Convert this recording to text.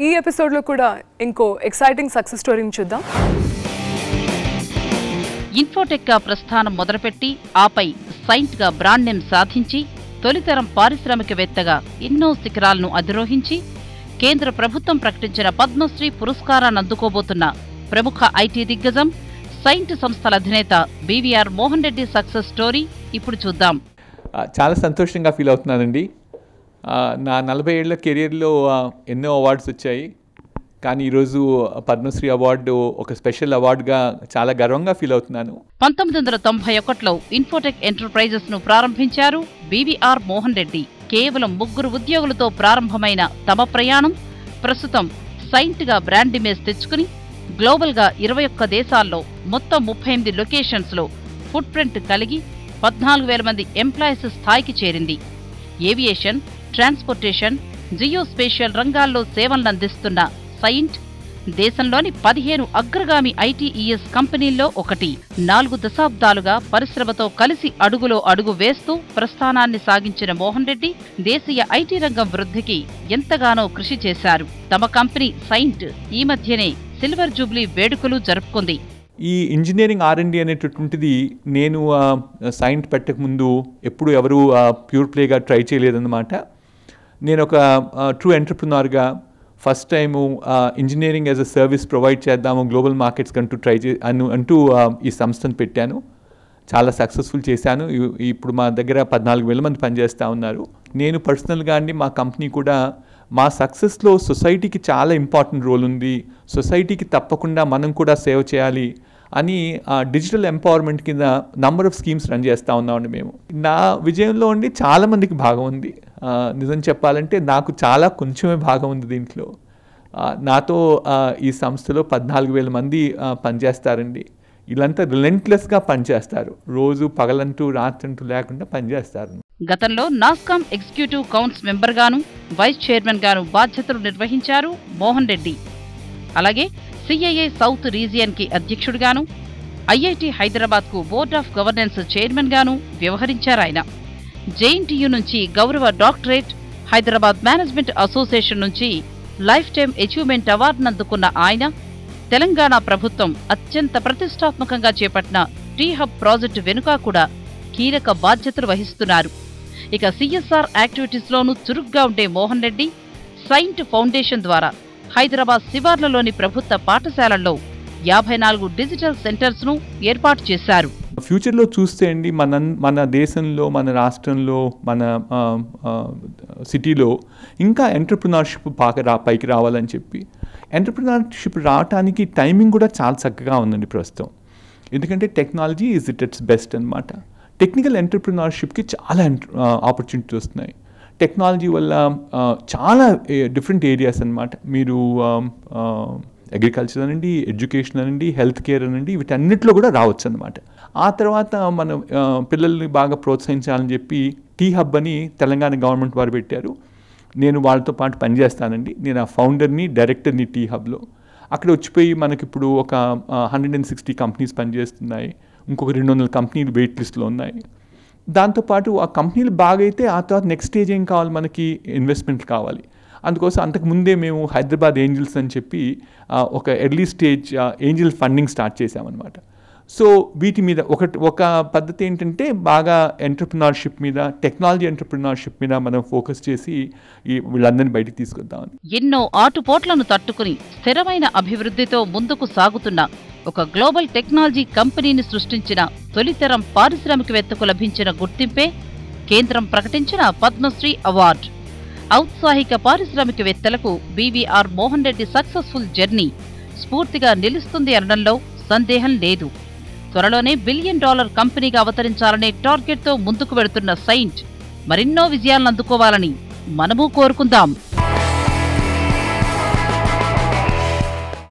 ఈ ఎపిసోడ్లో కూడా ఇంకో ఎక్సైటింగ్ సక్సెస్ స్టోరీని చూద్దాం. ఇన్ఫోటెక్గా ప్రస్థానం మొదలుపెట్టి ఆపై సైంట్గా బ్రాండ్ నేమ్ సాధించి తొలితరం పారిశ్రామికవేత్తగా ఎన్నో శిఖరాలను అధిరోహించి కేంద్ర ప్రభుత్వం ప్రకటించిన పద్మశ్రీ పురస్కారాన్ని అందుకోబోతున్న ప్రముఖ ఐటీ దిగ్గజం సైంట్ సంస్థల అధినేత BVR Mohan Reddy success story ఇప్పుడు చూద్దాం. చాలా సంతోషంగా ఫీల్ అవుతున్నానండి. నా 40 ఏళ్ల కెరియర్లో ఎన్నో అవార్డ్స్ వచ్చాయి, కానీ ఈరోజు పద్మశ్రీ అవార్డు ఒక స్పెషల్ అవార్డుగా చాలా గర్వంగా ఫీల్ అవుతున్నాను. 1991లో ఇన్ఫోటెక్ ఎంటర్ప్రైజెస్ను ప్రారంభించారు బీవీఆర్ మోహన్ రెడ్డి. కేవలం 3 ఉద్యోగులతో ప్రారంభమైన తమ ప్రయాణం ప్రస్తుతం సైంట్గా బ్రాండ్ ఇమేజ్ తెచ్చుకుని గ్లోబల్గా 21 దేశాల్లో మొత్తం 38 లొకేషన్స్లో ఫుట్ ప్రింట్ కలిగి 14,000 మంది ఎంప్లాయీస్ స్థాయికి చేరింది. ఏవియేషన్, ట్రాన్స్పోర్టేషన్, జియోస్పేషియల్ రంగాల్లో సేవలనందిస్తున్న సైంట్ దేశంలోని 15 అగ్రగామి ఐటీఈఎస్ కంపెనీల్లో ఒకటి. 4 దశాబ్దాలుగా పరిశ్రమతో కలిసి అడుగులో అడుగు వేస్తూ ప్రస్థానాన్ని సాగించిన మోహన్ రెడ్డి దేశీయ ఐటీ రంగం వృద్ధికి ఎంతగానో కృషి చేశారు. తమ కంపెనీ సైంట్ ఈ మధ్యనే సిల్వర్ జూబ్లీ వేడుకలు జరుపుకుంది. ఈ ఇంజనీరింగ్ R&D అనేటటువంటిది నేను సైంట్ పెట్టకముందు ఎప్పుడు ఎవరు ప్యూర్ ప్లేగా ట్రై చేయలేదన్నమాట. నేను ఒక ట్రూ ఎంటర్ప్రినర్గా first time engineering as a service provide చేద్దాము గ్లోబల్ మార్కెట్స్ కంటూ అంటూ ఈ సంస్థను పెట్టాను. చాలా సక్సెస్ఫుల్ చేశాను. ఇప్పుడు మా దగ్గర 14,000 మంది పనిచేస్తూ ఉన్నారు. నేను పర్సనల్గా మా కంపెనీ కూడా మా సక్సెస్లో సొసైటీకి చాలా ఇంపార్టెంట్ రోల్ ఉంది, సొసైటీకి తప్పకుండా మనం కూడా సేవ్ చేయాలి అని డిజిటల్ ఎంపవర్మెంట్ కింద నంబర్ ఆఫ్ స్కీమ్స్ రన్ చేస్తూ ఉన్నామండి మేము. నా విజయంలో చాలామందికి భాగం ఉంది. నిజం చెప్పాలంటే నాకు చాలా కొంచెమే భాగం ఉంది దీంట్లో. నాతో ఈ సంస్థలో 14,000 మంది పనిచేస్తారండి. వీళ్ళంతా రిలెంట్లెస్గా పనిచేస్తారు. రోజు పగలంటూ రాత్రంటూ లేకుండా పనిచేస్తారు. గతంలో నాస్కామ్ ఎగ్జిక్యూటివ్ కౌన్సిల్ మెంబర్గాను, వైస్ చైర్మన్గాను బాధ్యతలు నిర్వహించారు మోహన్ రెడ్డి. అలాగే సిఐఐ సౌత్ రీజియన్కి అధ్యక్షుడిగాను, ఐఐటి హైదరాబాద్కు బోర్డ్ ఆఫ్ గవర్నెన్స్ చైర్మన్గాను వ్యవహరించారాయన. జేఎన్టీయూ నుంచి గౌరవ డాక్టరేట్, హైదరాబాద్ మేనేజ్మెంట్ అసోసియేషన్ నుంచి లైఫ్ టైమ్ అచీవ్మెంట్ అవార్డును అందుకున్న ఆయన తెలంగాణ ప్రభుత్వం అత్యంత ప్రతిష్టాత్మకంగా చేపట్టిన టీ హబ్ ప్రాజెక్టు వెనుక కూడా కీలక బాధ్యతలు వహిస్తున్నారు. ఇక సిఎస్ఆర్ యాక్టివిటీస్లోనూ చురుగ్గా ఉండే మోహన్ రెడ్డి సైంట్ ఫౌండేషన్ ద్వారా హైదరాబాద్ శివార్లలోని ప్రభుత్వ పాఠశాలల్లో 54 డిజిటల్ సెంటర్స్ను ఏర్పాటు చేశారు. ఫ్యూచర్లో చూస్తే మన దేశంలో, మన రాష్ట్రంలో, మన సిటీలో ఇంకా ఎంటర్ప్రినర్షిప్ పైకి రావాలని చెప్పి ఎంటర్ప్రినర్షిప్ రావడానికి టైమింగ్ కూడా చాలా చక్కగా ఉందండి ప్రస్తుతం. ఎందుకంటే టెక్నాలజీ ఈజ్ ఇట్స్ బెస్ట్ అన్నమాట. టెక్నికల్ ఎంటర్ప్రినర్షిప్కి చాలా ఆపర్చునిటీస్ వస్తున్నాయి. టెక్నాలజీ వల్ల చాలా డిఫరెంట్ ఏరియాస్ అన్నమాట. మీరు అగ్రికల్చర్ అనండి, ఎడ్యుకేషన్ అనండి, హెల్త్ కేర్ అనండి, వీటన్నిటిలో కూడా రావచ్చు అన్నమాట. ఆ తర్వాత మనం పిల్లల్ని బాగా ప్రోత్సహించాలని చెప్పి టీ హబ్ అని తెలంగాణ గవర్నమెంట్ వారు పెట్టారు. నేను వాళ్ళతో పాటు పనిచేస్తానండి. నేను ఆ ఫౌండర్ని, డైరెక్టర్ని టీ హబ్లో. అక్కడ వచ్చిపోయి మనకిప్పుడు ఒక 160 కంపెనీస్ పనిచేస్తున్నాయి. ఇంకొక 200 కంపెనీలు వెయిట్ లిస్ట్లో ఉన్నాయి. దాంతోపాటు ఆ కంపెనీలు బాగైతే ఆ తర్వాత నెక్స్ట్ స్టేజ్ ఏం కావాలి, మనకి ఇన్వెస్ట్మెంట్ కావాలి. అందుకోసం అంతకుముందే మేము హైదరాబాద్ ఏంజిల్స్ అని చెప్పి ఒక early stage angel funding start చేసామన్నమాట. సో వీటి మీద ఒక పద్ధతి ఏంటంటే బాగా ఎంటర్ప్రినర్షిప్ మీద, టెక్నాలజీ ఎంటర్ప్రినర్షిప్ మీద మనం ఫోకస్ చేసి వీళ్ళందరినీ బయటికి తీసుకొద్దామని. ఎన్నో ఆటుపోట్లను తట్టుకుని స్థిరమైన అభివృద్ధితో ముందుకు సాగుతున్న ఒక గ్లోబల్ టెక్నాలజీ కంపెనీని సృష్టించిన తొలితరం పారిశ్రామికవేత్తకు లభించిన గుర్తింపే కేంద్రం ప్రకటించిన పద్మశ్రీ అవార్డు. ఔత్సాహిక పారిశ్రామికవేత్తలకు BVR Mohan Reddy successful journey స్ఫూర్తిగా నిలుస్తుంది అనడంలో సందేహం లేదు. త్వరలోనే $1 బిలియన్ కంపెనీగా అవతరించాలనే టార్గెట్తో ముందుకు వెడుతున్న సైంట్ మరెన్నో విజయాలను అందుకోవాలని మనము కోరుకుందాం.